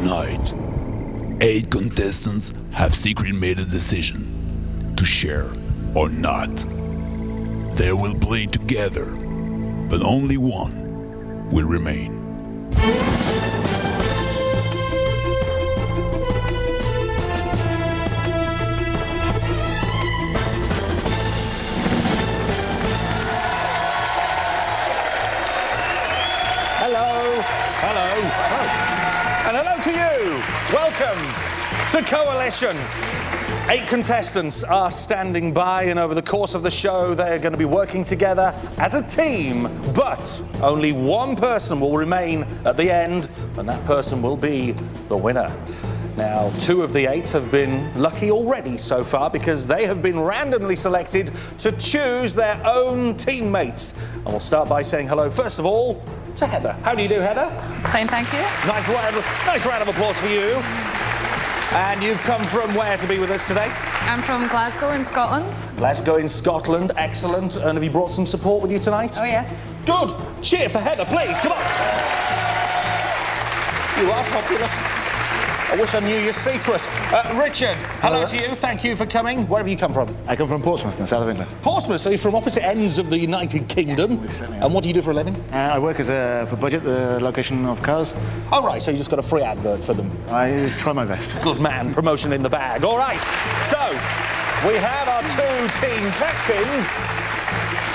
Tonight, 8 contestants have secretly made a decision to share or not. They will play together, but only one will remain. And hello to you. Welcome to Coalition. 8 contestants are standing by, and over the course of the show, they're going to be working together as a team. But only one person will remain at the end, and that person will be the winner. Now, 2 of the 8 have been lucky already so far because they have been randomly selected to choose their own teammates. And we'll start by saying hello, first of all, to Heather. How do you do, Heather? Fine, thank you. Nice round of applause for you. And you've come from where to be with us today? I'm from Glasgow in Scotland. Glasgow in Scotland, excellent. And have you brought some support with you tonight? Oh, yes. Good. Cheer for Heather, please, come on. You are popular. I wish I knew your secret. Richard, hello to you. Thank you for coming. Where have you come from? I come from Portsmouth in the south of England. Portsmouth, so you're from opposite ends of the United Kingdom. Yeah, we certainly are. And what do you do for a living? I work as for budget, the location of cars. Oh, right, so you just got a free advert for them. I try my best. Good man, promotion in the bag. All right, so we have our 2 team captains,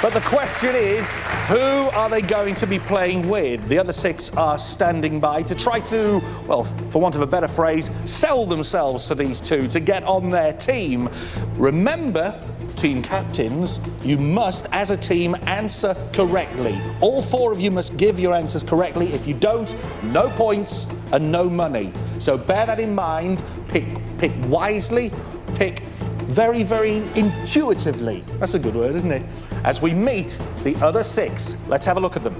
but the question is, who are they going to be playing with? The other 6 are standing by to try to, well, for want of a better phrase, sell themselves to these 2 to get on their team. Remember, team captains, you must, as a team, answer correctly. All 4 of you must give your answers correctly. If you don't, no points and no money. So bear that in mind, pick wisely, pick very, very intuitively. That's a good word, isn't it? As we meet the other 6, let's have a look at them.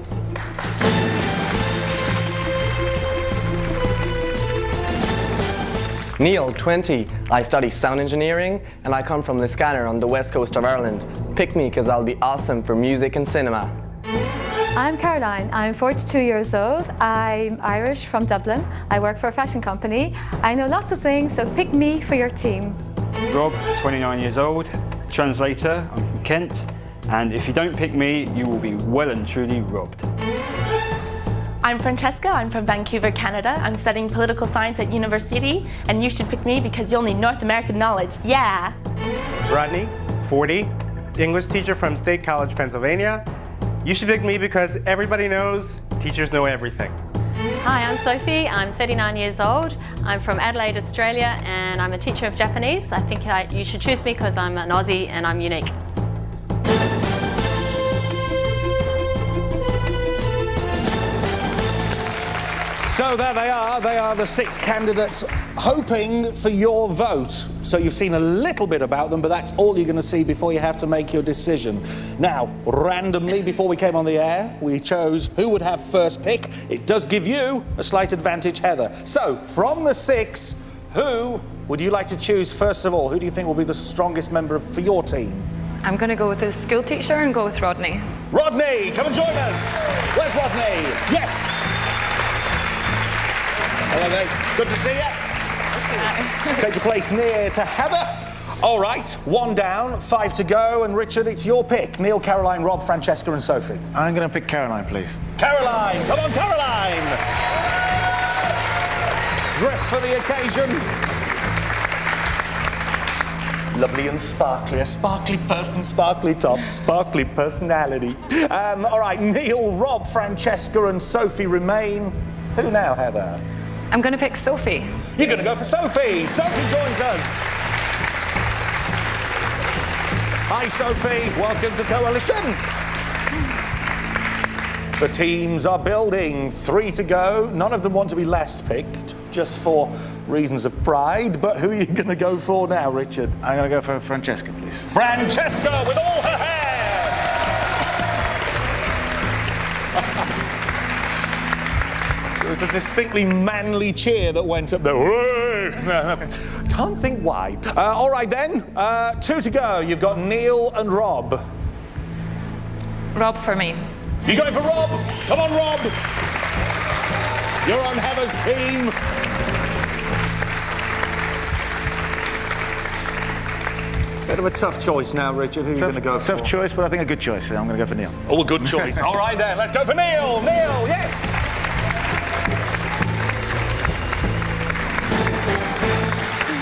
Neil, 20. I study sound engineering and I come from the Scanner on the west coast of Ireland. Pick me because I'll be awesome for music and cinema. I'm Caroline. I'm 42 years old. I'm Irish from Dublin. I work for a fashion company. I know lots of things, so pick me for your team. Rob, 29 years old, translator, I'm from Kent, and if you don't pick me, you will be well and truly robbed. I'm Francesca, I'm from Vancouver, Canada. I'm studying political science at university, and you should pick me because you'll need North American knowledge, yeah! Rodney, 40, English teacher from State College, Pennsylvania. You should pick me because everybody knows teachers know everything. Hi, I'm Sophie. I'm 39 years old. I'm from Adelaide, Australia, and I'm a teacher of Japanese. I think you should choose me because I'm an Aussie and I'm unique. So there they are. They are the 6 candidates hoping for your vote. So you've seen a little bit about them, but that's all you're going to see before you have to make your decision. Now, randomly, before we came on the air, we chose who would have first pick. It does give you a slight advantage, Heather. So, from the 6, who would you like to choose first of all? Who do you think will be the strongest member for your team? I'm going to go with the school teacher and go with Rodney. Rodney, come and join us. Where's Rodney? Yes. Hello, mate. Good to see you. Take your place near to Heather. All right, 1 down, 5 to go. And Richard, it's your pick. Neil, Caroline, Rob, Francesca and Sophie. I'm going to pick Caroline, please. Caroline, come on, Caroline. Dressed for the occasion. Lovely and sparkly. A sparkly person, sparkly top, sparkly personality. All right, Neil, Rob, Francesca and Sophie remain. Who now, Heather? I'm going to pick Sophie. You're going to go for Sophie. Sophie joins us. Hi, Sophie. Welcome to Coalition. The teams are building. 3 to go. None of them want to be last picked, just for reasons of pride. But who are you going to go for now, Richard? I'm going to go for Francesca, please. Francesca with all her hair. There was a distinctly manly cheer that went up there. Can't think why. All right then, 2 to go. You've got Neil and Rob. Rob for me. You going for Rob? Come on, Rob. You're on Heather's team. Bit of a tough choice now, Richard. Who are you going to go for? Tough choice, but I think a good choice. I'm going to go for Neil. Oh, a good choice. All right, then. Let's go for Neil. Neil, yes.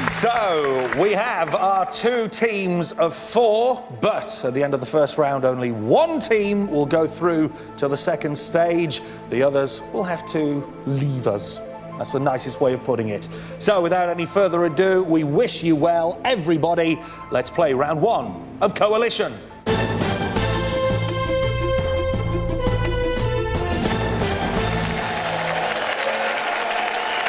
So, we have our 2 teams of 4, but at the end of the first round, only 1 team will go through to the second stage. The others will have to leave us. That's the nicest way of putting it. So, without any further ado, we wish you well, everybody. Let's play round 1 of Coalition.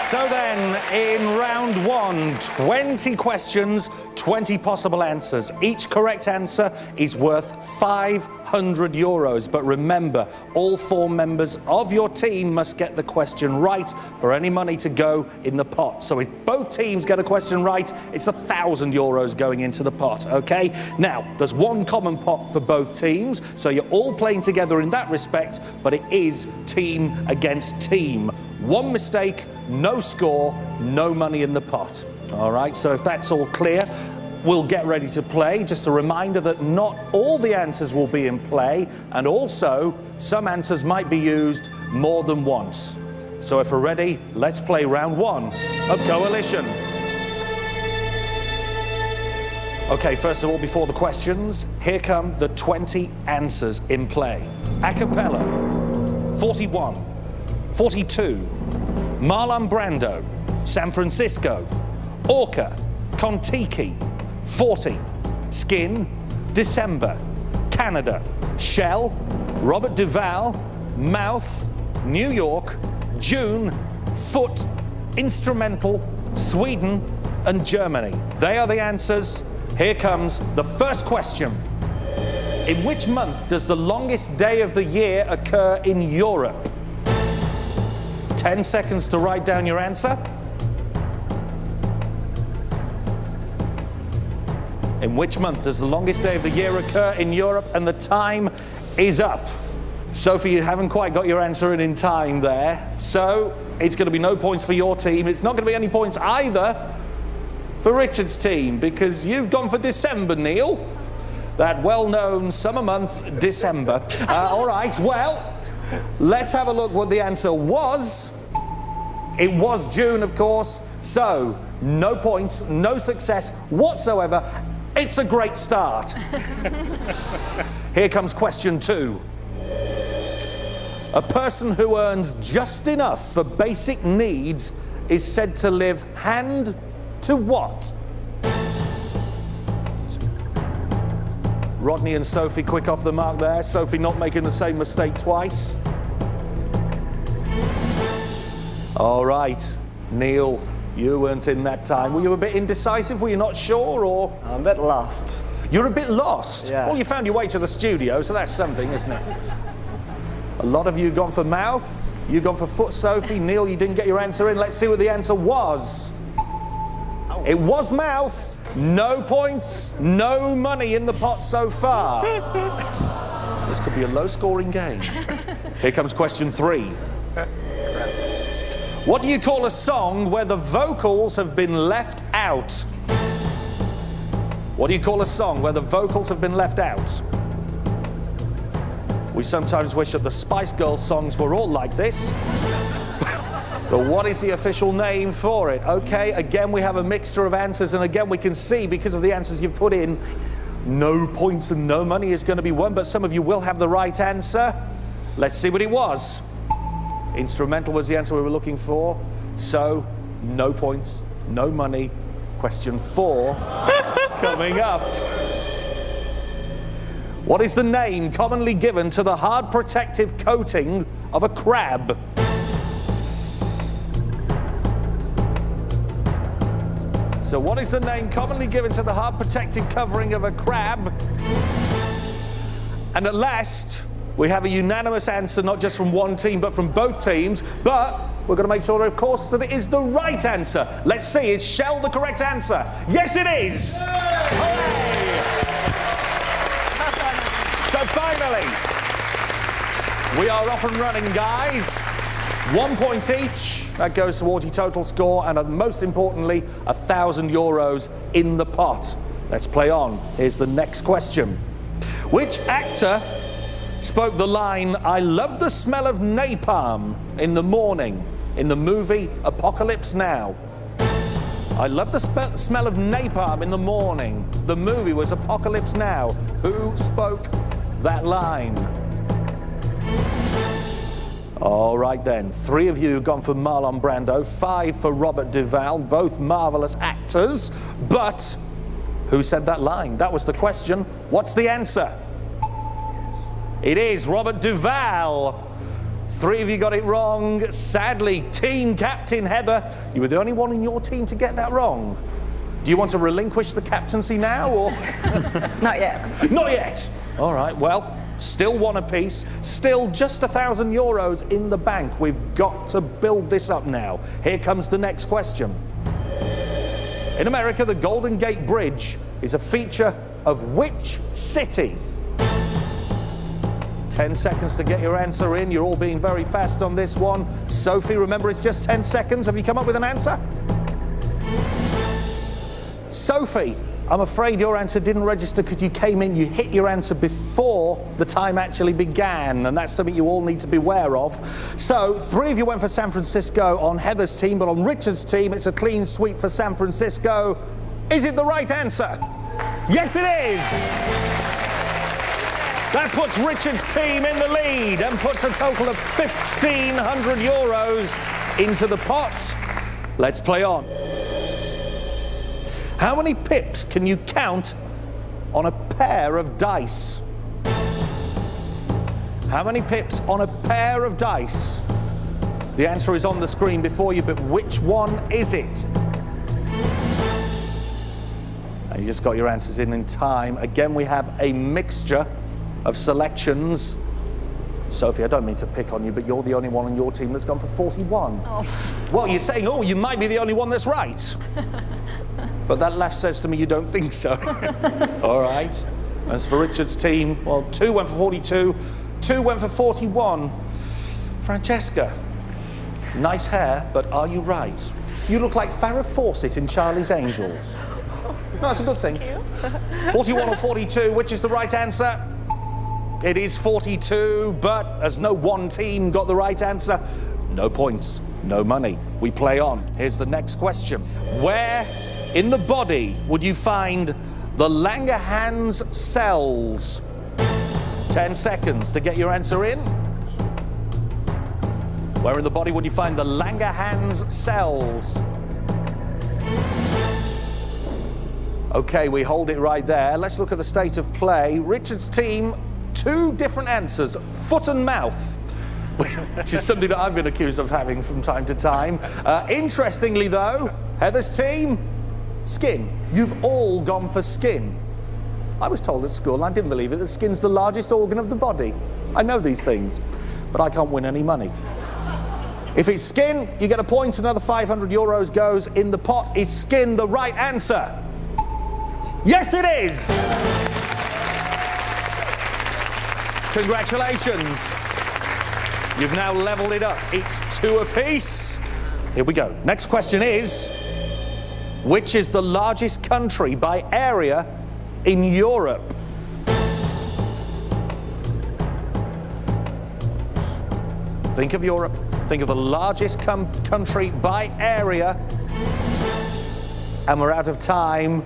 So then, in round 1, 20 questions, 20 possible answers. Each correct answer is worth 500 euros. But remember, all 4 members of your team must get the question right for any money to go in the pot. So if both teams get a question right, it's 1,000 euros going into the pot, okay? Now, there's 1 common pot for both teams, so you're all playing together in that respect, but it is team against team. 1 mistake, no score, no money in the pot. All right, so if that's all clear, we'll get ready to play. Just a reminder that not all the answers will be in play, and also some answers might be used more than once. So if we're ready, let's play round 1 of Coalition. Okay, first of all, before the questions, here come the 20 answers in play. Acapella, 41, 42, Marlon Brando, San Francisco, Orca, Kon-Tiki, 40, Skin, December, Canada, Shell, Robert Duvall, Mouth, New York, June, Foot, Instrumental, Sweden, and Germany. They are the answers. Here comes the first question. In which month does the longest day of the year occur in Europe? 10 seconds to write down your answer. In which month does the longest day of the year occur in Europe? And the time is up. Sophie, you haven't quite got your answer in time there. So it's going to be no points for your team. It's not going to be any points either for Richard's team, because you've gone for December, Neil. That well-known summer month, December. All right, well, let's have a look what the answer was. It was June, of course, so no points, no success whatsoever. It's a great start. Here comes question 2. A person who earns just enough for basic needs is said to live hand to what? Rodney and Sophie quick off the mark there. Sophie not making the same mistake twice. All right, Neil, you weren't in that time. Were you a bit indecisive? Were you not sure, or? I'm a bit lost. You're a bit lost? Yeah. Well, you found your way to the studio, so that's something, isn't it? A lot of you gone for Mouth. You gone for Foot, Sophie. Neil, you didn't get your answer in. Let's see what the answer was. Oh. It was Mouth. No points, no money in the pot so far. This could be a low-scoring game. Here comes question 3. What do you call a song where the vocals have been left out? What do you call a song where the vocals have been left out? We sometimes wish that the Spice Girls songs were all like this. But what is the official name for it? Okay, again, we have a mixture of answers, and again, we can see, because of the answers you've put in, no points and no money is going to be won, but some of you will have the right answer. Let's see what it was. Instrumental was the answer we were looking for. So, no points, no money. Question 4 coming up. What is the name commonly given to the hard protective coating of a crab? So what is the name commonly given to the hard protective covering of a crab? And at last, we have a unanimous answer, not just from one team, but from both teams. But we're going to make sure, of course, that it is the right answer. Let's see, is Shell the correct answer? Yes, it is! Hooray! So finally, we are off and running, guys. 1 point each. That goes towards your total score, and most importantly, 1,000 euros in the pot. Let's play on. Here's the next question. Which actor spoke the line, "I love the smell of napalm in the morning" in the movie Apocalypse Now? I love the smell of napalm in the morning. The movie was Apocalypse Now. Who spoke that line? All right then, 3 of you gone for Marlon Brando, 5 for Robert Duvall, both marvelous actors. But who said that line? That was the question. What's the answer? It is Robert Duvall. 3 of you got it wrong. Sadly, team captain Heather, you were the only one in your team to get that wrong. Do you want to relinquish the captaincy now, or? Not yet. Not yet. All right, well, still 1 apiece, still just €1,000 in the bank. We've got to build this up now. Here comes the next question. In America, the Golden Gate Bridge is a feature of which city? 10 seconds to get your answer in. You're all being very fast on this one. Sophie, remember it's just 10 seconds. Have you come up with an answer? Sophie, I'm afraid your answer didn't register because you came in, you hit your answer before the time actually began, and that's something you all need to be aware of. So 3 of you went for San Francisco on Heather's team, but on Richard's team, it's a clean sweep for San Francisco. Is it the right answer? Yes, it is. That puts Richard's team in the lead and puts a total of €1,500 into the pot. Let's play on. How many pips can you count on a pair of dice? How many pips on a pair of dice? The answer is on the screen before you, but which one is it? And you just got your answers in time. Again, we have a mixture of selections. Sophie, I don't mean to pick on you, but you're the only one on your team that's gone for 41. Oh. Well, you're saying, oh, you might be the only one that's right. But that left says to me you don't think so. All right. As for Richard's team, well, 2 went for 42, 2 went for 41. Francesca, nice hair, but are you right? You look like Farrah Fawcett in Charlie's Angels. No, that's a good thing. 41 or 42, which is the right answer? It is 42, but as no one team got the right answer, no points, no money. We play on. Here's the next question. Where in the body would you find the Langerhans cells? 10 seconds to get your answer in. Where in the body would you find the Langerhans cells? Okay, we hold it right there. Let's look at the state of play. Richard's team, 2 different answers, foot and mouth, which is something that I've been accused of having from time to time. Interestingly though, Heather's team, skin. You've all gone for skin. I was told at school, and I didn't believe it, that skin's the largest organ of the body. I know these things, but I can't win any money. If it's skin, you get a point, another €500 goes in the pot. Is skin the right answer? Yes, it is! Congratulations. You've now leveled it up. It's 2 apiece. Here we go. Next question is, which is the largest country by area in Europe? Think of Europe. Think of the largest country by area. And we're out of time.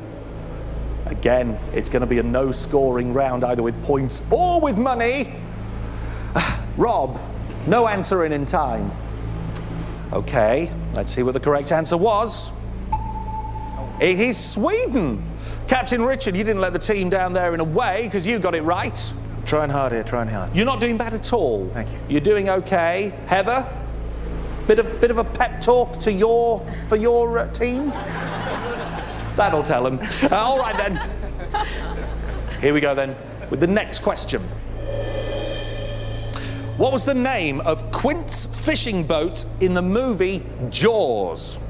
Again, it's going to be a no-scoring round, either with points or with money. Rob, no answer in time. Okay, let's see what the correct answer was. It is Sweden. Captain Richard, you didn't let the team down there in a way, because you got it right. Trying hard here, trying hard. You're not doing bad at all. Thank you. You're doing okay. Heather, bit of a pep talk to for your team? That'll tell them. All right then. Here we go then with the next question. What was the name of Quint's fishing boat in the movie Jaws?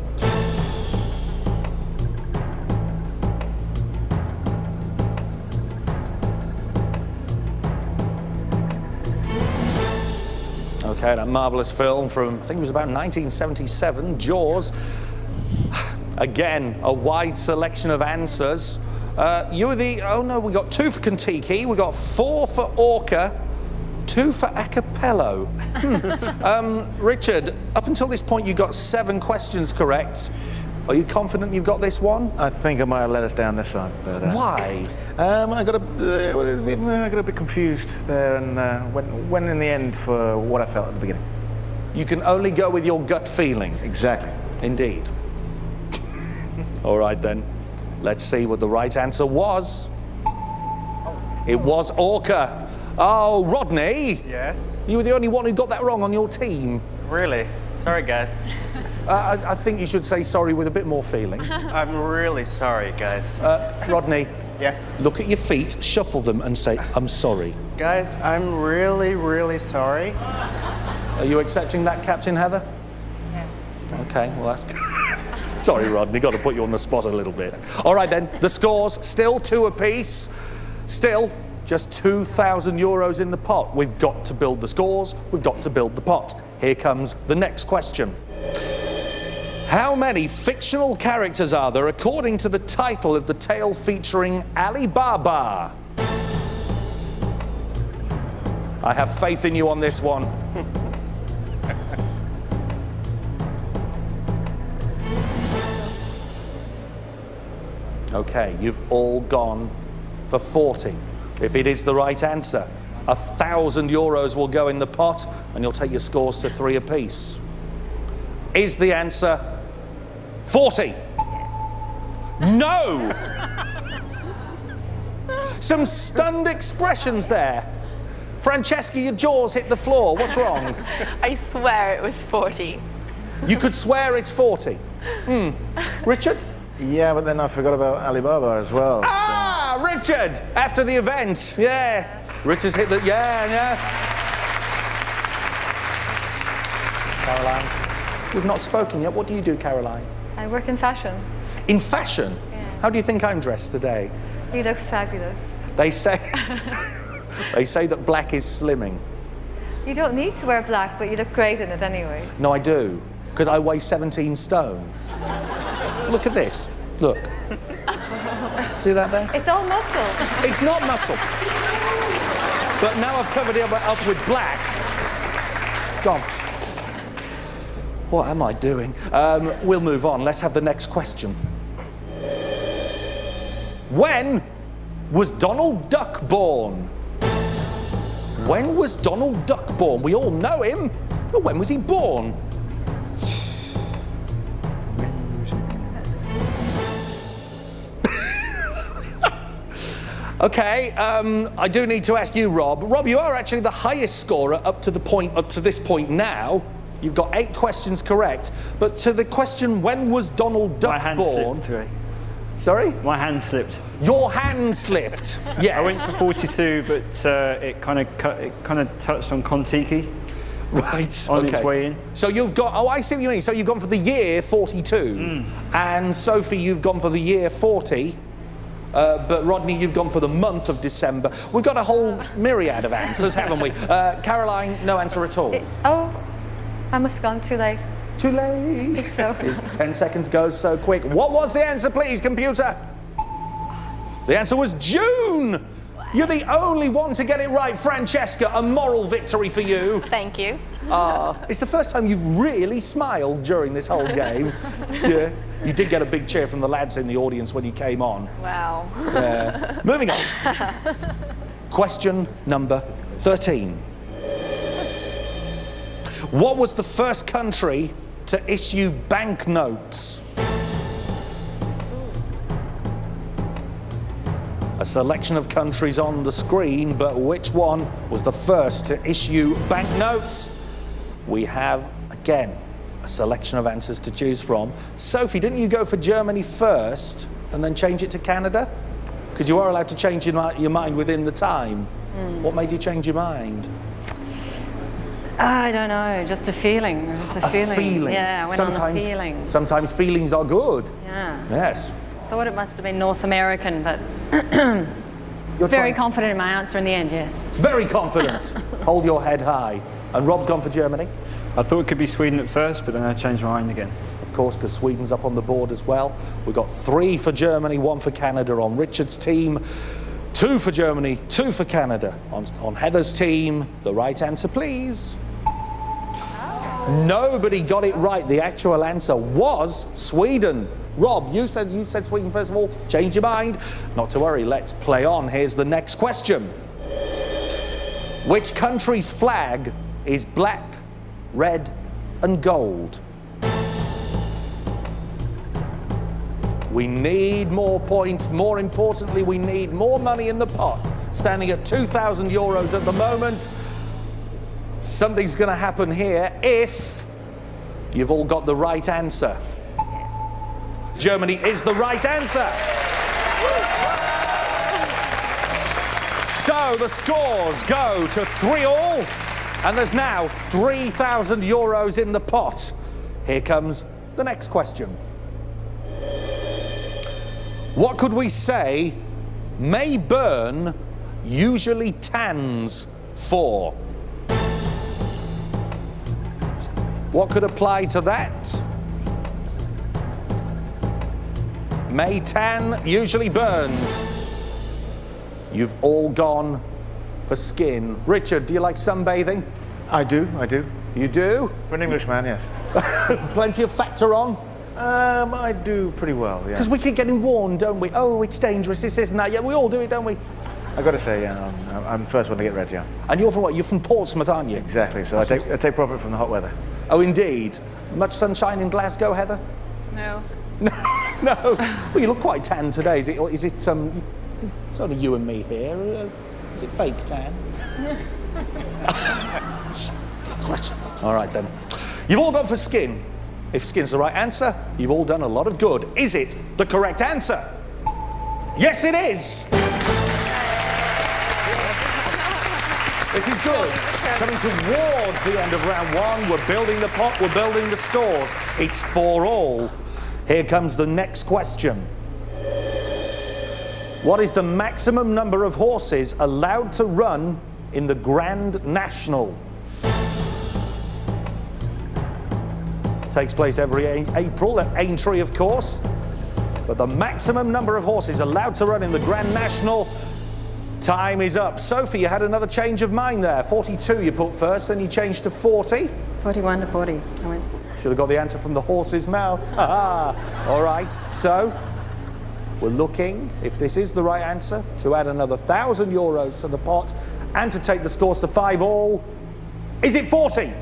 Okay, that marvelous film from, I think it was about 1977, Jaws. Again, a wide selection of answers. You were the... Oh, no, we got 2 for Kentucky. We got 4 for Orca. 2 for Acapello. Richard, up until this point, you got 7 questions correct. Are you confident you've got this one? I think I might have let us down this time. But, Why? I got a bit confused there and went in the end for what I felt at the beginning. You can only go with your gut feeling. Exactly. Indeed. All right, then. Let's see what the right answer was. It was Orca. Oh, Rodney. Yes? You were the only one who got that wrong on your team. Really? Sorry, guys. I think you should say sorry with a bit more feeling. I'm really sorry, guys. Rodney, Yeah? look at your feet, shuffle them, and say, I'm sorry. Guys, I'm really, really sorry. Are you accepting that, Captain Heather? Yes. Okay, well, that's... Sorry, Rodney, got to put you on the spot a little bit. All right, then, the scores, still 2 apiece. Still, just 2,000 euros in the pot. We've got to build the scores, we've got to build the pot. Here comes the next question. How many fictional characters are there according to the title of the tale featuring Alibaba? I have faith in you on this one. Okay, you've all gone for 40. If it is the right answer, 1,000 euros will go in the pot and you'll take your scores to 3 apiece. Is the answer 40? No! Some stunned expressions there. Francesca, your jaws hit the floor. What's wrong? I swear it was 40. You could swear it's 40. Richard? Yeah, but then I forgot about Alibaba as well. Ah, Richard! After the event, yeah. Richard's hit the, yeah. Caroline, we've not spoken yet. What do you do, Caroline? I work in fashion. In fashion? Yeah. How do you think I'm dressed today? You look fabulous. They say, they say that black is slimming. You don't need to wear black, but you look great in it anyway. No, I do, because I weigh 17 stone. Look at this. Look. See that there? It's all muscle. It's not muscle. But now I've covered it up with black. Gone. What am I doing? We'll move on. Let's have the next question. When was Donald Duck born? When was Donald Duck born? We all know him, but when was he born? Okay, I do need to ask you, Rob. Rob, you are actually the highest scorer up to this point now. You've got 8 questions correct. But to the question, when was Donald Duck born? My hand slipped. Sorry? My hand slipped. Your hand slipped. Yes. I went for 42, but it kind of touched on Kon-Tiki. Right. On its way in. So you've got, oh, I see what you mean. So you've gone for the year 42. And Sophie, you've gone for the year 40. But Rodney, you've gone for the month of December. We've got a whole myriad of answers, haven't we? Caroline, no answer at all. Oh, I must have gone too late. Too late. So. 10 seconds goes so quick. What was the answer, please, computer? The answer was June. You're the only one to get it right, Francesca. A moral victory for you. Thank you. It's the first time you've really smiled during this whole game. Yeah. You did get a big cheer from the lads in the audience when you came on. Wow. Moving on. Question number 13. What was the first country to issue banknotes? A selection of countries on the screen, but which one was the first to issue banknotes? We have, again, a selection of answers to choose from. Sophie, didn't you go for Germany first and then change it to Canada? Because you are allowed to change your mind within the time. What made you change your mind? I don't know, just a feeling. It's a feeling. Yeah, I went on a feeling. Sometimes feelings are good. Yeah. Yes. Thought it must have been North American, but You're very confident in my answer in the end, yes. Very confident. Hold your head high. And Rob's gone for Germany. I thought it could be Sweden at first, but then I changed my mind again. Of course, because Sweden's up on the board as well. We've got 3 for Germany, 1 for Canada on Richard's team. 2 for Germany, 2 for Canada. On Heather's team, the right answer, please. Nobody got it right. The actual answer was Sweden. Rob, you said Sweden first of all. Change your mind. Not to worry, let's play on. Here's the next question. Which country's flag is black, red, and gold? We need more points. More importantly, we need more money in the pot. Standing at 2,000 euros at the moment. Something's going to happen here if you've all got the right answer. Germany is the right answer. So the scores go to 3-all, and there's now 3,000 euros in the pot. Here comes the next question. What could we say may burn usually tans for? What could apply to that? May tan usually burns. You've all gone for skin. Richard, do you like sunbathing? I do. You do? For an Englishman, yes. Plenty of factor on? I do pretty well, yeah. Because we keep getting warned, don't we? Oh, it's dangerous, this isn't that. Yeah, we all do it, don't we? I got to say, yeah, I'm the first one to get red, yeah. And you're from what? You're from Portsmouth, aren't you? Exactly, so I take profit from the hot weather. Oh, indeed. Much sunshine in Glasgow, Heather? No. No. Well, you look quite tan today. Is it it's only you and me here. Is it fake tan? All right, then. You've all gone for skin. If skin's the right answer, you've all done a lot of good. Is it the correct answer? Yes, it is. This is good. Coming towards the end of round 1, we're building the pot, we're building the scores. It's 4-all. Here comes the next question. What is the maximum number of horses allowed to run in the Grand National? Takes place every April at Aintree, of course. But the maximum number of horses allowed to run in the Grand National, time is up. Sophie, you had another change of mind there. 42 you put first, then you changed to 40. 41 to 40. I went. Should have got the answer from the horse's mouth. All right, so we're looking, if this is the right answer, to add another 1,000 euros to the pot and to take the scores to 5-all. Is it 40?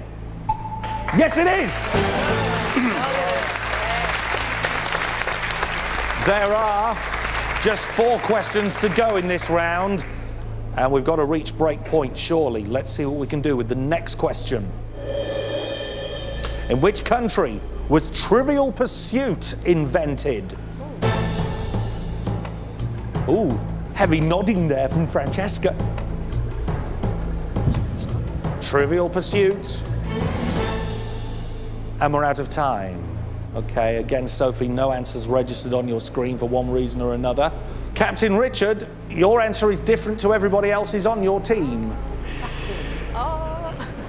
Yes, it is. There are just 4 questions to go in this round, and we've got to reach break point, surely. Let's see what we can do with the next question. In which country was Trivial Pursuit invented? Ooh, heavy nodding there from Francesca. Trivial Pursuit. And we're out of time. Okay, again, Sophie, no answers registered on your screen for one reason or another. Captain Richard, your answer is different to everybody else's on your team.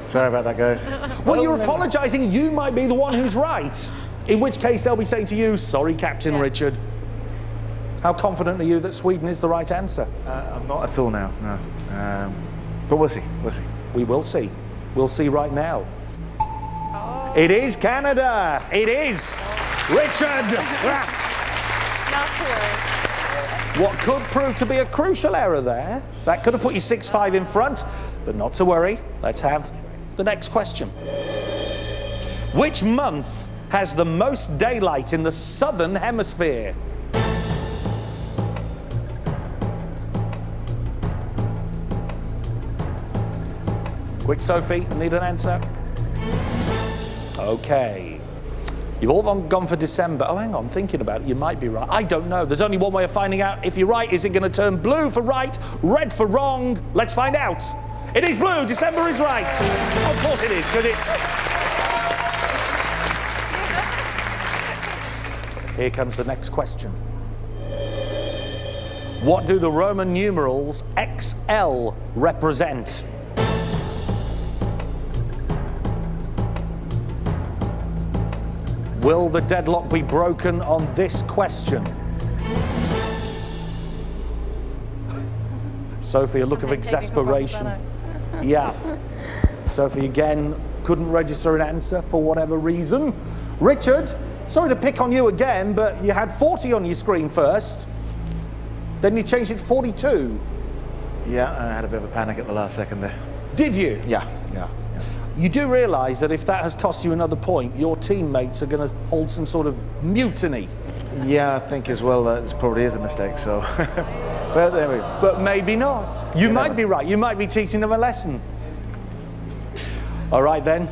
Sorry about that, guys. Well, you're apologising. You might be the one who's right. In which case, they'll be saying to you, sorry, Captain Richard. How confident are you that Sweden is the right answer? I'm not at all now, no. But we'll see. We will see. We'll see right now. It is Canada. It is. Richard. Not to worry. What could prove to be a crucial error there. That could have put you 6-5 in front, but not to worry. Let's have the next question. Which month has the most daylight in the southern hemisphere? Quick, Sophie, need an answer? Okay. You've all gone for December. Oh, hang on, thinking about it, you might be right. I don't know. There's only one way of finding out if you're right. Is it going to turn blue for right, red for wrong? Let's find out. It is blue. December is right. Of course it is, because it's... Here comes the next question. What do the Roman numerals XL represent? Will the deadlock be broken on this question? Sophie, a look of exasperation. Yeah. Sophie again couldn't register an answer for whatever reason. Richard, sorry to pick on you again, but you had 40 on your screen first. Then you changed it to 42. Yeah, I had a bit of a panic at the last second there. Did you? Yeah. You do realise that if that has cost you another point, your teammates are going to hold some sort of mutiny. Yeah, I think as well that it probably is a mistake, so. But there we go. But maybe not. You might be right. You might be teaching them a lesson. All right then.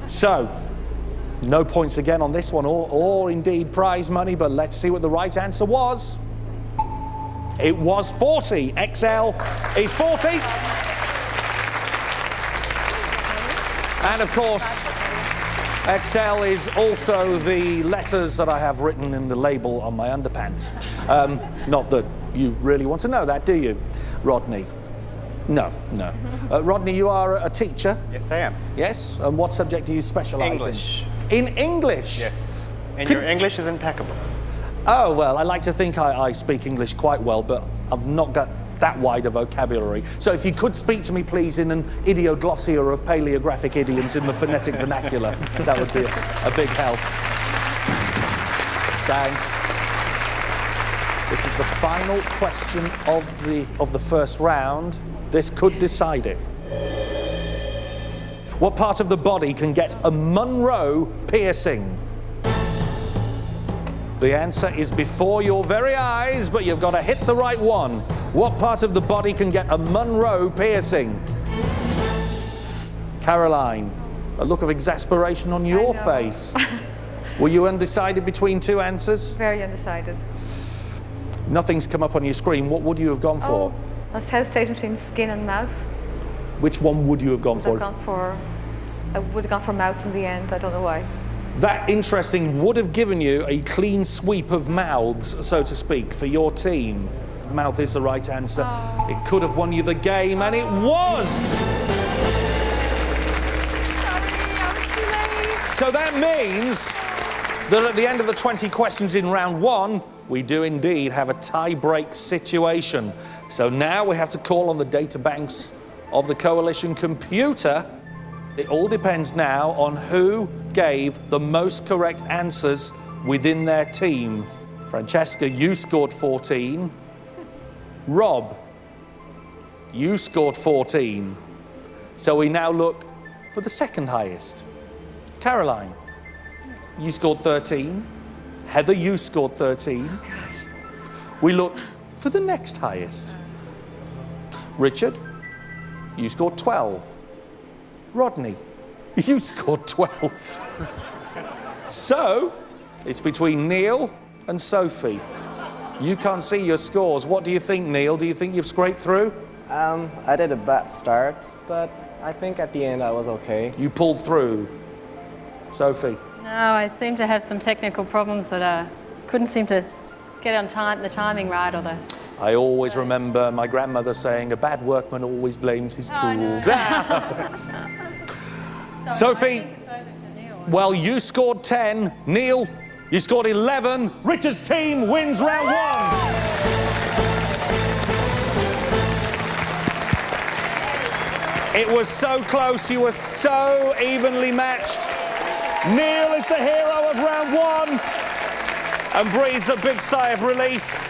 So, no points again on this one, or indeed prize money, but let's see what the right answer was. It was 40. XL is 40. And of course, XL is also the letters that I have written in the label on my underpants. Not that you really want to know that, do you, Rodney? No. Rodney, you are a teacher? Yes, I am. Yes? And what subject do you specialise in? English. In English? Yes. And your English is impeccable. Oh, well, I like to think I speak English quite well, but I've not got that wide a vocabulary. So if you could speak to me, please, in an idioglossier of paleographic idioms in the phonetic vernacular, that would be a big help. Thanks. This is the final question of the first round. This could decide it. What part of the body can get a Monroe piercing? The answer is before your very eyes, but you've got to hit the right one. What part of the body can get a Monroe piercing? Caroline, a look of exasperation on your face. Were you undecided between two answers? Very undecided. Nothing's come up on your screen. What would you have gone for? I was hesitating between skin and mouth. Which one would you have gone for? I would have gone for mouth in the end. I don't know why. That interesting would have given you a clean sweep of mouths, so to speak, for your team. Mouth is the right answer. It could have won you the game, and it was! So that means that at the end of the 20 questions in round one, we do indeed have a tie-break situation. So now we have to call on the databanks of the Coalition computer. It all depends now on who gave the most correct answers within their team. Francesca, you scored 14. Rob, you scored 14. So we now look for the second highest. Caroline, you scored 13. Heather, you scored 13. We look for the next highest. Richard, you scored 12. Rodney, you scored 12. So, it's between Neil and Sophie. You can't see your scores. What do you think, Neil? Do you think you've scraped through? I did a bad start, but I think at the end I was okay. You pulled through. Sophie? No, I seem to have some technical problems that I couldn't seem to get on time, the timing right, or the... I always remember my grandmother saying, a bad workman always blames his tools. Sophie, well, you scored 10. Neil, you scored 11. Richard's team wins round one. It was so close. You were so evenly matched. Neil is the hero of round one and breathes a big sigh of relief.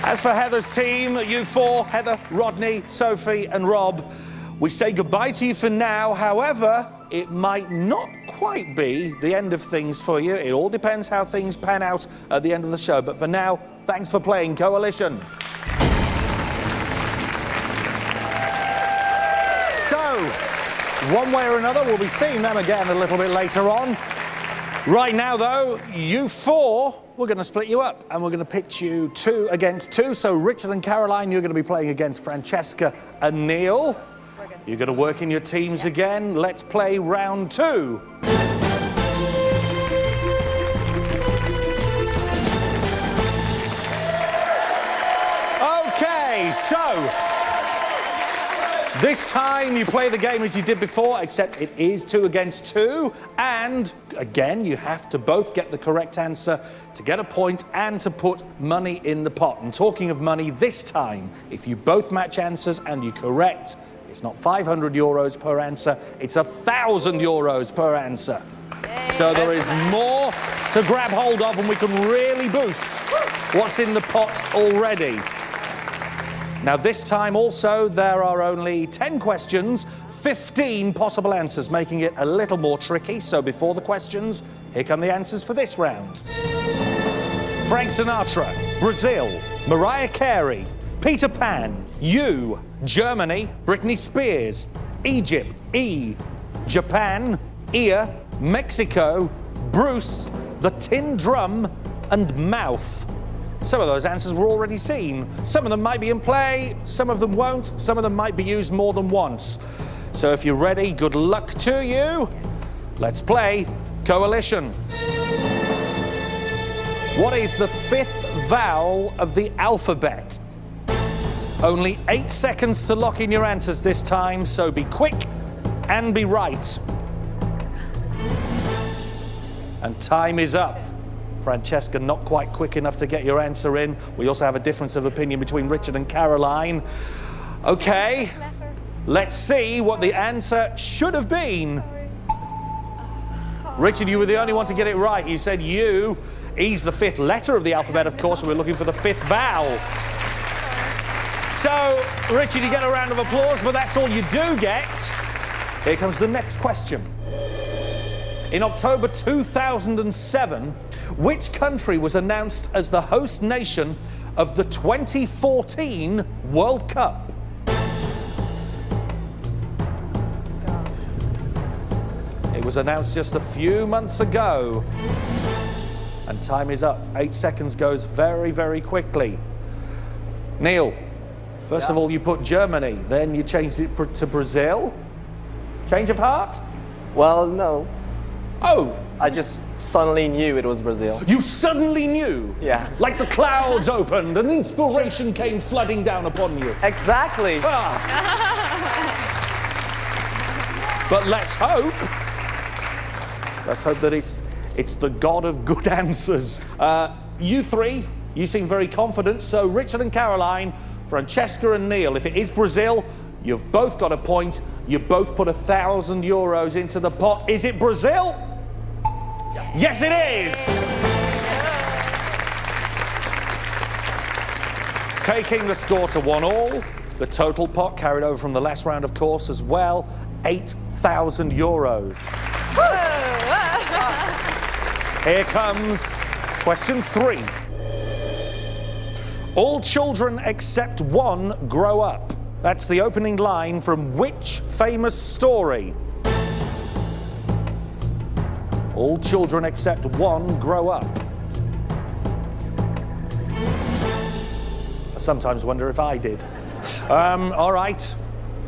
As for Heather's team, you four, Heather, Rodney, Sophie and Rob, we say goodbye to you for now. However, it might not quite be the end of things for you. It all depends how things pan out at the end of the show. But for now, thanks for playing Coalition. So, one way or another, we'll be seeing them again a little bit later on. Right now, though, you four, we're going to split you up and we're going to pitch you 2 against 2. So Richard and Caroline, you're going to be playing against Francesca and Neil. You're going to work in your teams again. Let's play round 2. Okay, so This time you play the game as you did before, except it is 2 against 2. And again, you have to both get the correct answer to get a point and to put money in the pot. And talking of money, this time, if you both match answers and you're correct, it's not 500 euros per answer, it's 1,000 euros per answer. Yay. So there is more to grab hold of and we can really boost what's in the pot already. Now this time also there are only 10 questions, 15 possible answers, making it a little more tricky. So before the questions, here come the answers for this round. Frank Sinatra, Brazil. Mariah Carey, Peter Pan. U, Germany, Britney Spears. Egypt, E. Japan, ear, Mexico, Bruce, the tin drum, and mouth. Some of those answers were already seen. Some of them might be in play, some of them won't, some of them might be used more than once. So if you're ready, good luck to you. Let's play Coalition. What is the 5th vowel of the alphabet? Only 8 seconds to lock in your answers this time, so be quick and be right. And time is up. Francesca, not quite quick enough to get your answer in. We also have a difference of opinion between Richard and Caroline. Okay, let's see what the answer should have been. Richard, you were the only one to get it right. You said U. E's the 5th letter of the alphabet, of course, and we're looking for the 5th vowel. So, Richard, you get a round of applause, but that's all you do get. Here comes the next question. In October 2007, which country was announced as the host nation of the 2014 World Cup? It was announced just a few months ago. And time is up. 8 seconds goes very, very quickly. Neil, first of all, you put Germany, then you changed it to Brazil. Change of heart? Well, no. Oh! I just suddenly knew it was Brazil. You suddenly knew? Yeah. Like the clouds opened and inspiration came flooding down upon you. Exactly. Ah. But let's hope that it's the god of good answers. You three, you seem very confident, so Richard and Caroline, Francesca and Neil, if it is Brazil, you've both got a point. You both put 1,000 euros into the pot. Is it Brazil? Yes, it is! Taking the score to 1-1. The total pot carried over from the last round, of course, as well. 8,000 euros. Here comes question 3. All children except one grow up. That's the opening line from which famous story? All children except one grow up. I sometimes wonder if I did. All right,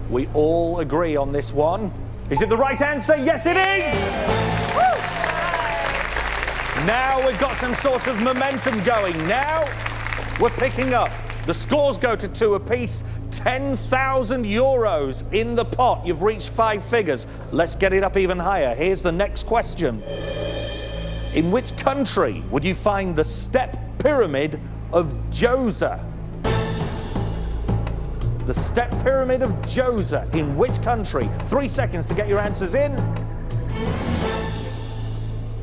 we all agree on this one. Is it the right answer? Yes, it is! Woo! Now we've got some sort of momentum going. Now we're picking up. The scores go to 2 apiece. 10,000 euros in the pot. You've reached 5 figures. Let's get it up even higher. Here's the next question. In which country would you find the step pyramid of Djoser? The step pyramid of Djoser. In which country? 3 seconds to get your answers in.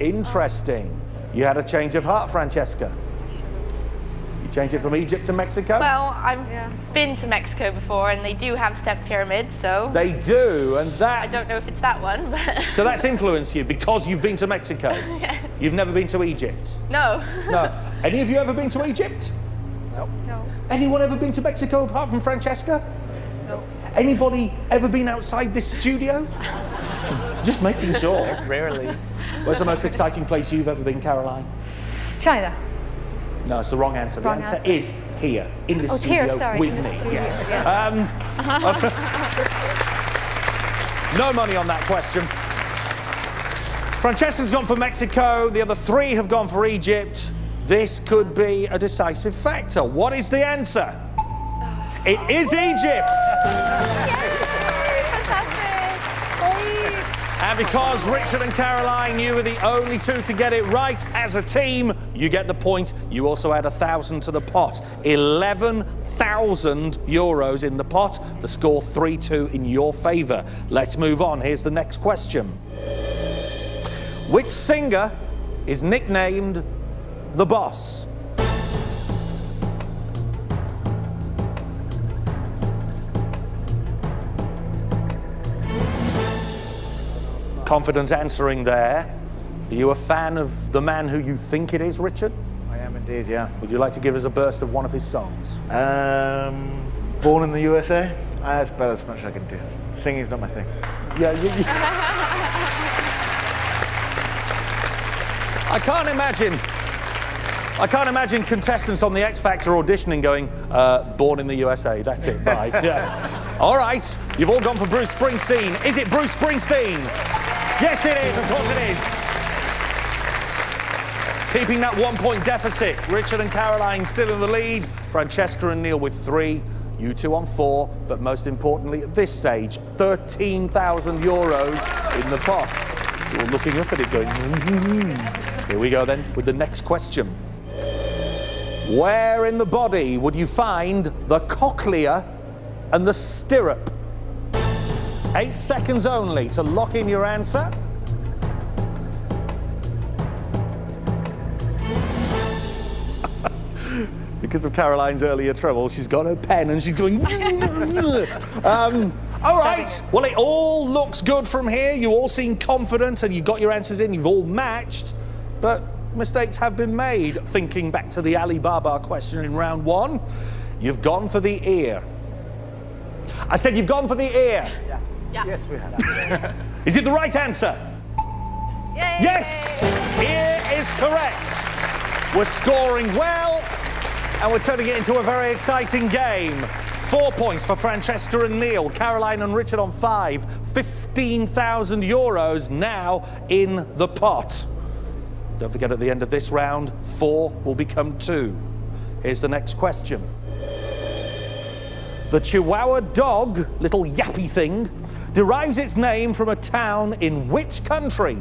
Interesting. You had a change of heart, Francesca. Change it from Egypt to Mexico? Well, I've been to Mexico before and they do have step pyramids, so... They do, and that... I don't know if it's that one, but... So that's influenced you because you've been to Mexico? Yeah. You've never been to Egypt? No. No. Any of you ever been to Egypt? No. No. Anyone ever been to Mexico apart from Francesca? No. Anybody ever been outside this studio? Just making sure. Rarely. Where's the most exciting place you've ever been, Caroline? China. No, it's the wrong answer. Wrong the answer answer. is here, in the studio, here, sorry, with in the me. studio, Yes. yeah. No money on that question. Francesca's gone for Mexico. The other 3 have gone for Egypt. This could be a decisive factor. What is the answer? It is Egypt. And because Richard and Caroline, you were the only two to get it right as a team, you get the point. You also add 1,000 to the pot. 11,000 euros in the pot. The score 3-2 in your favour. Let's move on. Here's the next question. Which singer is nicknamed The Boss? Confident answering there. Are you a fan of the man who you think it is, Richard? I am indeed, yeah. Would you like to give us a burst of one of his songs? Born in the USA? That's about as much as I can do. Singing's not my thing. Yeah, I can't imagine contestants on the X Factor auditioning going, Born in the USA, that's it, bye. Yeah. All right, you've all gone for Bruce Springsteen. Is it Bruce Springsteen? Yes, it is, of course it is. Keeping that 1 point deficit. Richard and Caroline still in the lead. Francesca and Neil with 3. You two on 4. But most importantly, at this stage, 13,000 euros in the pot. You're looking up at it going, Here we go then with the next question. Where in the body would you find the cochlea and the stirrup? 8 seconds only to lock in your answer. Because of Caroline's earlier trouble, she's got her pen and she's going... all right, well, it all looks good from here. You all seem confident and you got your answers in. You've all matched, but mistakes have been made. Thinking back to the Alibaba question in round 1, you've gone for the ear. I said you've gone for the ear. Yeah. Yes, we have. Is it the right answer? Yay. Yes! Ear is correct. We're scoring well, and we're turning it into a very exciting game. 4 points for Francesca and Neil, Caroline and Richard on 5. 15,000 euros now in the pot. Don't forget, at the end of this round, 4 will become 2. Here's the next question. The Chihuahua dog, little yappy thing, derives its name from a town in which country?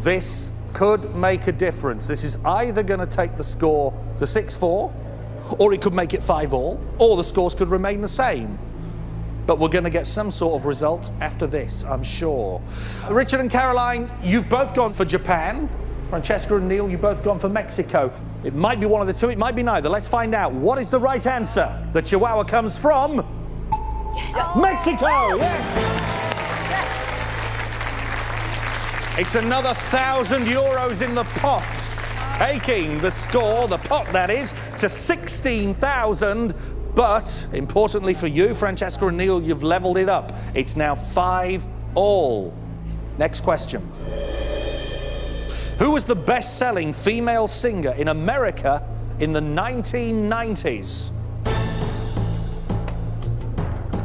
This could make a difference. This is either going to take the score to 6-4, or it could make it 5-all, or the scores could remain the same. But we're going to get some sort of result after this, I'm sure. Richard and Caroline, you've both gone for Japan. Francesca and Neil, you've both gone for Mexico. It might be one of the two, it might be neither. Let's find out. What is the right answer? The Chihuahua comes from... Yes. Mexico, yes! It's another 1,000 euros in the pot, taking the score, the pot that is, to 16,000. But, importantly for you, Francesca and Neil, you've levelled it up. It's now 5-all. Next question. Who was the best-selling female singer in America in the 1990s?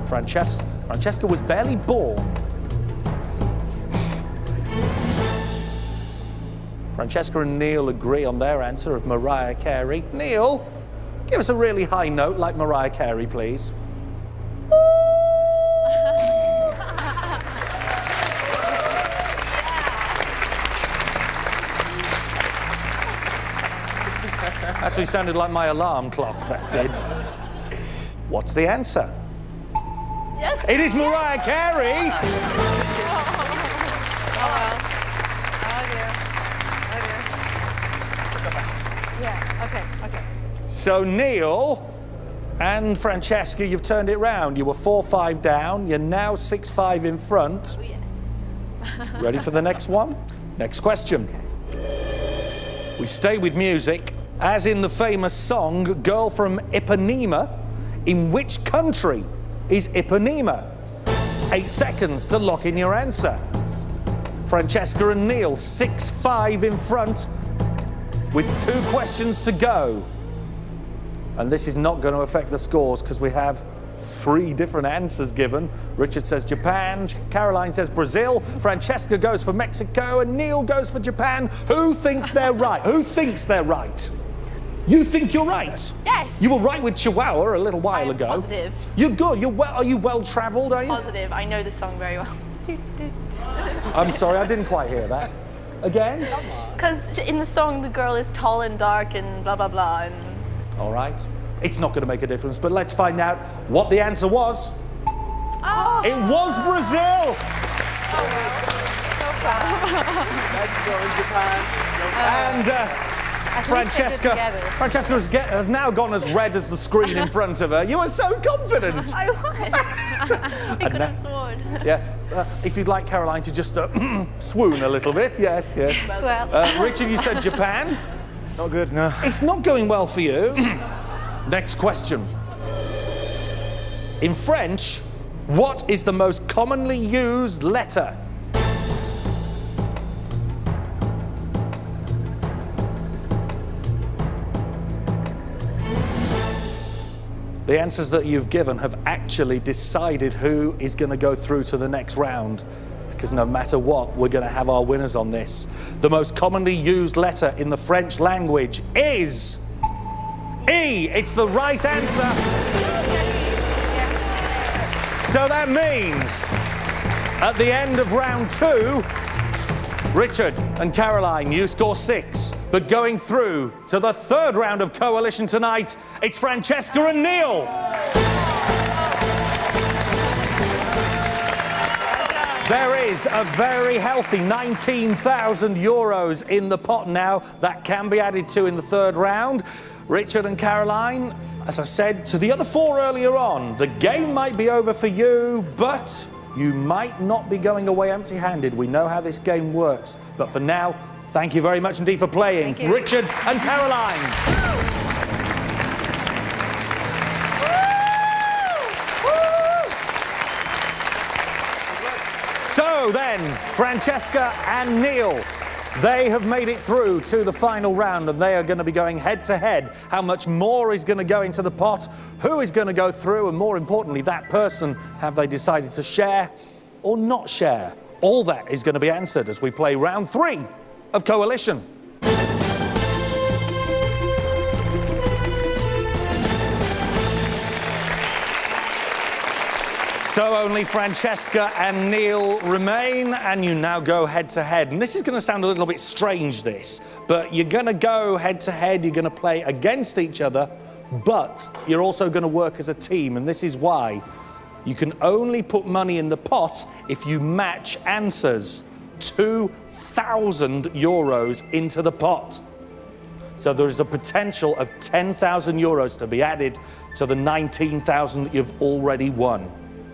Francesca was barely born. Francesca and Neil agree on their answer of Mariah Carey. Neil, give us a really high note like Mariah Carey, please. Actually sounded like my alarm clock, that did. What's the answer? Yes. It is Mariah Carey. Oh, well. Yeah, okay. So Neil and Francesca, you've turned it round. You were 4-5 down. You're now 6-5 in front. Oh, yes. Ready for the next one? Next question. We stay with music. As in the famous song, Girl from Ipanema, in which country is Ipanema? 8 seconds to lock in your answer. Francesca and Neil, 6-5 in front, with 2 questions to go. And this is not going to affect the scores because we have 3 different answers given. Richard says Japan, Caroline says Brazil, Francesca goes for Mexico, and Neil goes for Japan. Who thinks they're right? Who thinks they're right? You think you're right? Yes. You were right with Chihuahua a little while ago. Positive. You're good. Are you well-travelled, are you? Positive. I know the song very well. I'm sorry, I didn't quite hear that. Again? Because in the song, the girl is tall and dark and blah, blah, blah. And... All right. It's not going to make a difference, but let's find out what the answer was. Oh. It was Brazil! Mexico and Japan. And Francesca has now gone as red as the screen in front of her. You were so confident. I was. I could have sworn. Yeah. If you'd like Caroline to just swoon a little bit. Yes, yes. Well. Richard, you said Japan. Not good, no. It's not going well for you. Next question. In French, what is the most commonly used letter? The answers that you've given have actually decided who is going to go through to the next round, because no matter what, we're going to have our winners on this. The most commonly used letter in the French language is E. It's the right answer. So that means at the end of round 2, Richard and Caroline, you score 6. But going through to the third round of Coalition tonight, it's Francesca and Neil. There is a very healthy 19,000 euros in the pot now that can be added to in the third round. Richard and Caroline, as I said to the other 4 earlier on, the game might be over for you, but you might not be going away empty-handed. We know how this game works. But for now, thank you very much indeed for playing. Richard and Caroline. So then, Francesca and Neil, they have made it through to the final round, and they are going to be going head-to-head. How much more is going to go into the pot? Who is going to go through? And more importantly, that person, have they decided to share or not share? All that is going to be answered as we play round 3 of Coalition. So only Francesca and Neil remain, and you now go head-to-head. And this is going to sound a little bit strange, this, but you're going to go head-to-head, you're going to play against each other, but you're also going to work as a team, and this is why. You can only put money in the pot if you match answers. 2,000 euros into the pot. So there is a potential of 10,000 euros to be added to the 19,000 that you've already won.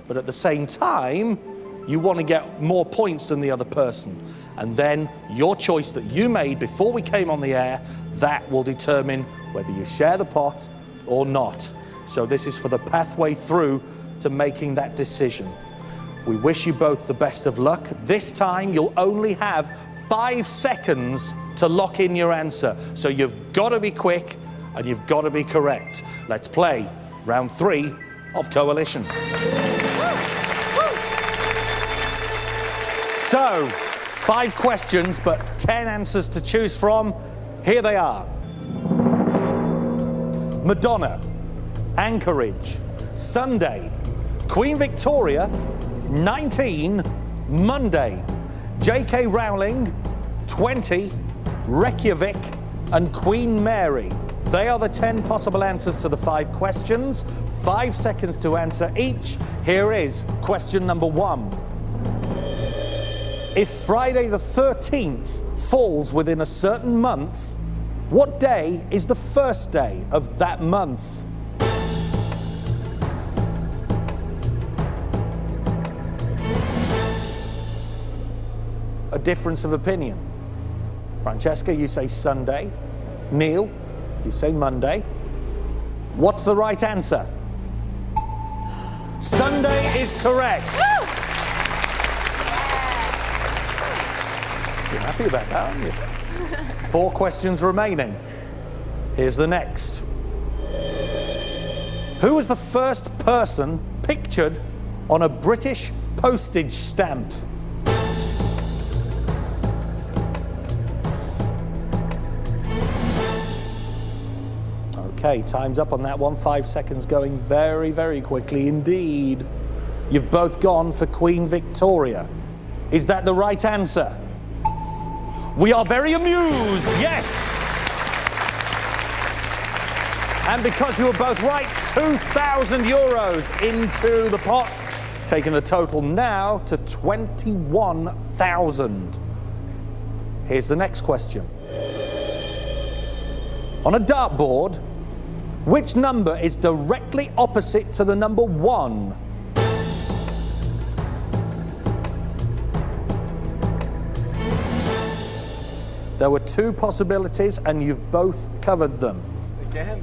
But at the same time, you want to get more points than the other person. And then your choice that you made before we came on the air, that will determine whether you share the pot or not. So this is for the pathway through to making that decision. We wish you both the best of luck. This time, you'll only have 5 seconds to lock in your answer. So you've got to be quick and you've got to be correct. Let's play round 3 of Coalition. So, 5 questions, but 10 answers to choose from. Here they are. Madonna, Anchorage, Sunday, Queen Victoria, 19, Monday, J.K. Rowling, 20, Reykjavik, and Queen Mary. They are the 10 possible answers to the 5 questions. 5 seconds to answer each. Here is question number 1. If Friday the 13th falls within a certain month, what day is the first day of that month? A difference of opinion. Francesca, you say Sunday. Neil, you say Monday. What's the right answer? Sunday is correct. You're happy about that, aren't you? 4 questions remaining. Here's the next. Who was the first person pictured on a British postage stamp? Okay, time's up on that one. 5 seconds going very, very quickly indeed. You've both gone for Queen Victoria. Is that the right answer? We are very amused, yes! And because you were both right, 2,000 euros into the pot, taking the total now to 21,000. Here's the next question. On a dartboard, which number is directly opposite to the number 1? There were 2 possibilities and you've both covered them. Again?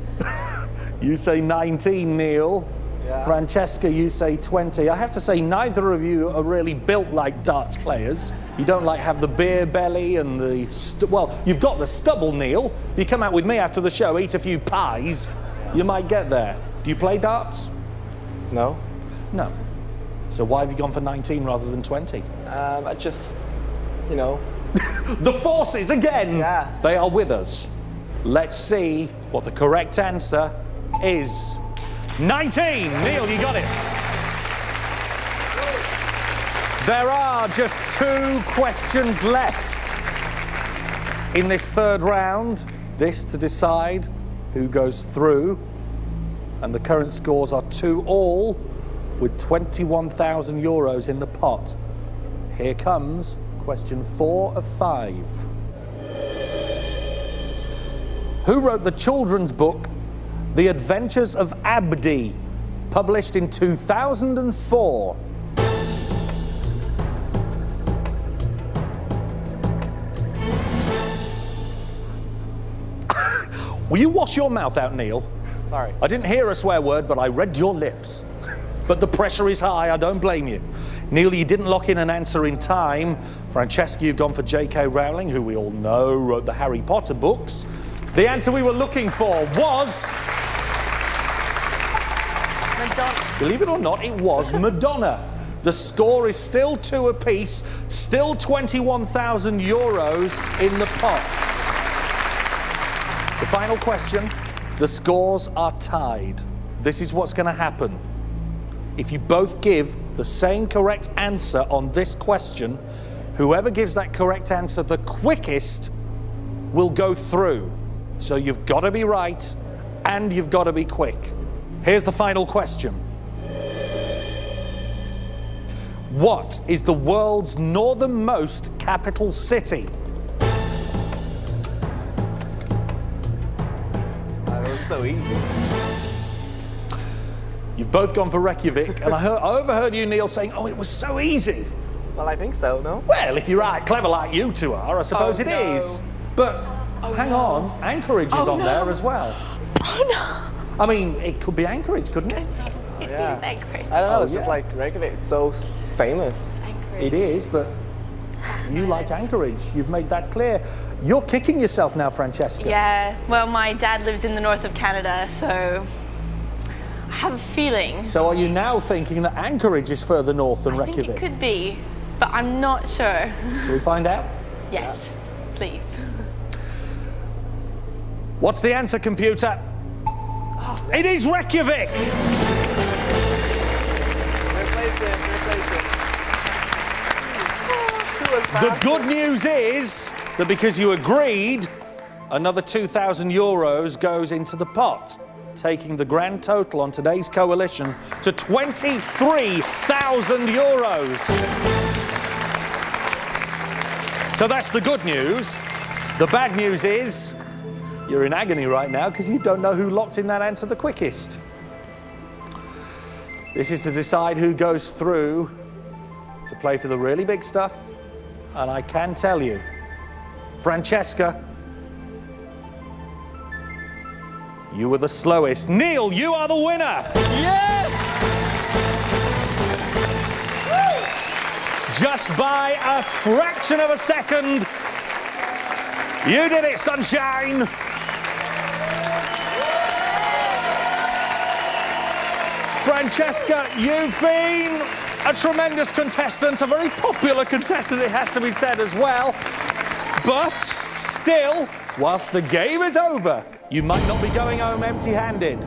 You say 19, Neil. Yeah. Francesca, you say 20. I have to say, neither of you are really built like darts players. You don't like have the beer belly and the... well, you've got the stubble, Neil. If you come out with me after the show, eat a few pies, you might get there. Do you play darts? No. No. So why have you gone for 19 rather than 20? I just, you know... The forces again! Yeah. They are with us. Let's see what the correct answer is. 19! Neil, you got it. There are just 2 questions left in this third round. This to decide who goes through. And the current scores are 2-all with 21,000 euros in the pot. Here comes question 4 of 5. Who wrote the children's book The Adventures of Abdi, published in 2004? Will you wash your mouth out, Neil? Sorry. I didn't hear a swear word, but I read your lips. But the pressure is high, I don't blame you. Neil, you didn't lock in an answer in time. Francesca, you've gone for J.K. Rowling, who we all know wrote the Harry Potter books. The answer we were looking for was... Madonna. Believe it or not, it was Madonna. The score is still 2 apiece, still 21,000 euros in the pot. The final question, the scores are tied. This is what's going to happen. If you both give the same correct answer on this question, whoever gives that correct answer the quickest will go through. So you've got to be right and you've got to be quick. Here's the final question. What is the world's northernmost capital city? That was so easy. You've both gone for Reykjavik, and I overheard you, Neil, saying, oh, it was so easy. Well, I think so, no? Well, if you're clever like you two are, I suppose Oh, it no. is. But hang on, Anchorage is on there as well. Oh no. I mean, it could be Anchorage, couldn't it? Yeah. Anchorage. I don't know, Oh, it's just yeah. like Reykjavik, it's so famous. It is, but you like Anchorage. You've made that clear. You're kicking yourself now, Francesca. Yeah, well, my dad lives in the north of Canada, so I have a feeling. So are you now thinking that Anchorage is further north than I think Reykjavik? it could be, but I'm not sure. Shall we find out? Yes, please. What's the answer, computer? It is Reykjavik! The good news is that because you agreed, another 2,000 euros goes into the pot, taking the grand total on today's coalition to 23,000 euros. So that's the good news. The bad news is you're in agony right now because you don't know who locked in that answer the quickest. This is to decide who goes through to play for the really big stuff. And I can tell you, Francesca, you were the slowest. Neil, you are the winner! Yes! Just by a fraction of a second. You did it, sunshine! Francesca, you've been a tremendous contestant, a very popular contestant, it has to be said as well. But still, whilst the game is over, You might not be going home empty-handed,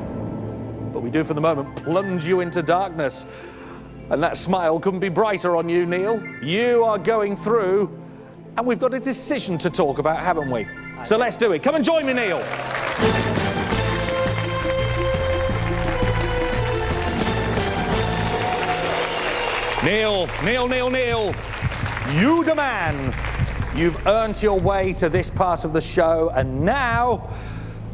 but we do for the moment plunge you into darkness. And that smile couldn't be brighter on you, Neil. You are going through, and we've got a decision to talk about, haven't we? So let's do it. Come and join me, Neil. Neil, you the man. You've earned your way to this part of the show, and now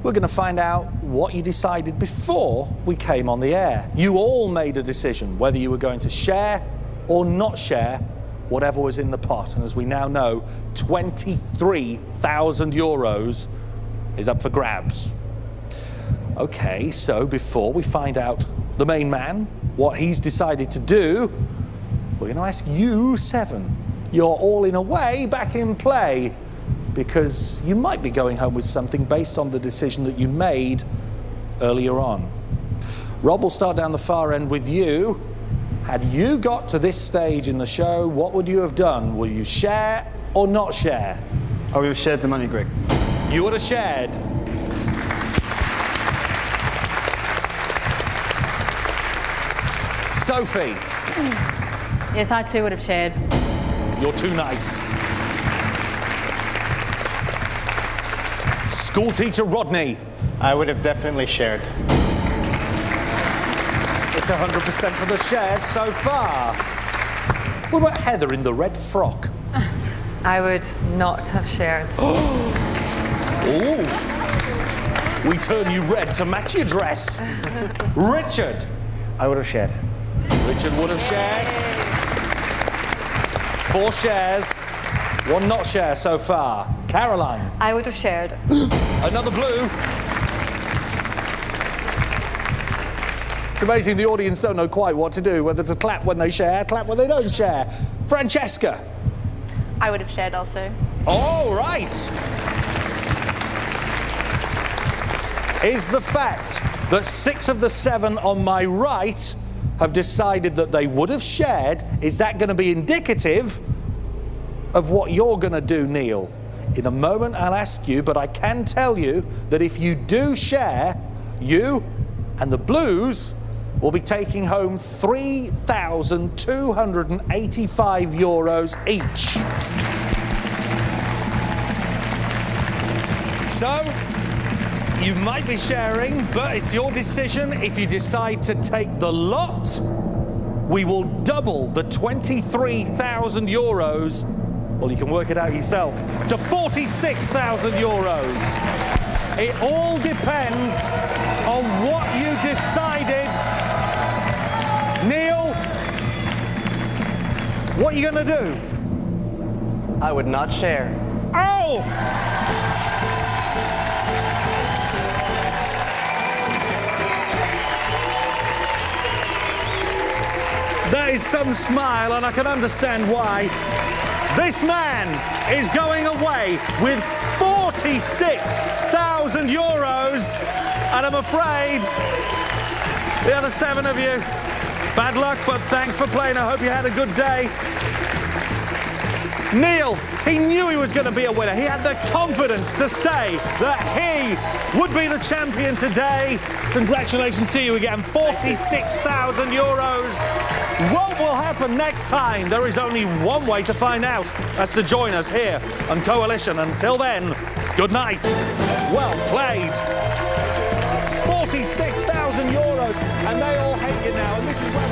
we're going to find out what you decided before we came on the air. You all made a decision whether you were going to share or not share whatever was in the pot. And as we now know, 23,000 euros is up for grabs. Okay, so before we find out the main man, what he's decided to do, we're going to ask you 7. You're all in a way back in play, because you might be going home with something based on the decision that you made earlier on. Rob, will start down the far end with you. Had you got to this stage in the show, what would you have done? Will you share or not share? I would have shared the money, Greg. You would have shared. Sophie. Yes, I too would have shared. You're too nice. School teacher Rodney. I would have definitely shared. It's 100% for the shares so far. What about Heather in the red frock? I would not have shared. Ooh. We turn you red to match your dress. Richard. I would have shared. Richard would have shared. 4 shares, 1 not share so far. Caroline. I would have shared. Another blue. It's amazing the audience don't know quite what to do, whether to clap when they share, clap when they don't share. Francesca. I would have shared also. All right. Is the fact that 6 of the 7 on my right have decided that they would have shared, is that going to be indicative of what you're going to do, Neil? In a moment I'll ask you, but I can tell you that if you do share, you and the Blues will be taking home 3,285 euros each. So, you might be sharing, but it's your decision. If you decide to take the lot, we will double the 23,000 euros. Well, you can work it out yourself, to 46,000 euros. It all depends on what you decided. Neil, what are you going to do? I would not share. Oh! That is some smile, and I can understand why. This man is going away with 46,000 euros, and I'm afraid the other 7 of you, bad luck, but thanks for playing. I hope you had a good day. Neil, he knew he was going to be a winner. He had the confidence to say that he would be the champion today. Congratulations to you again, 46,000 euros. What will happen next time? There is only one way to find out. That's to join us here on Coalition. Until then, good night. Well played. 46,000 euros, and they all hate you now, and this is where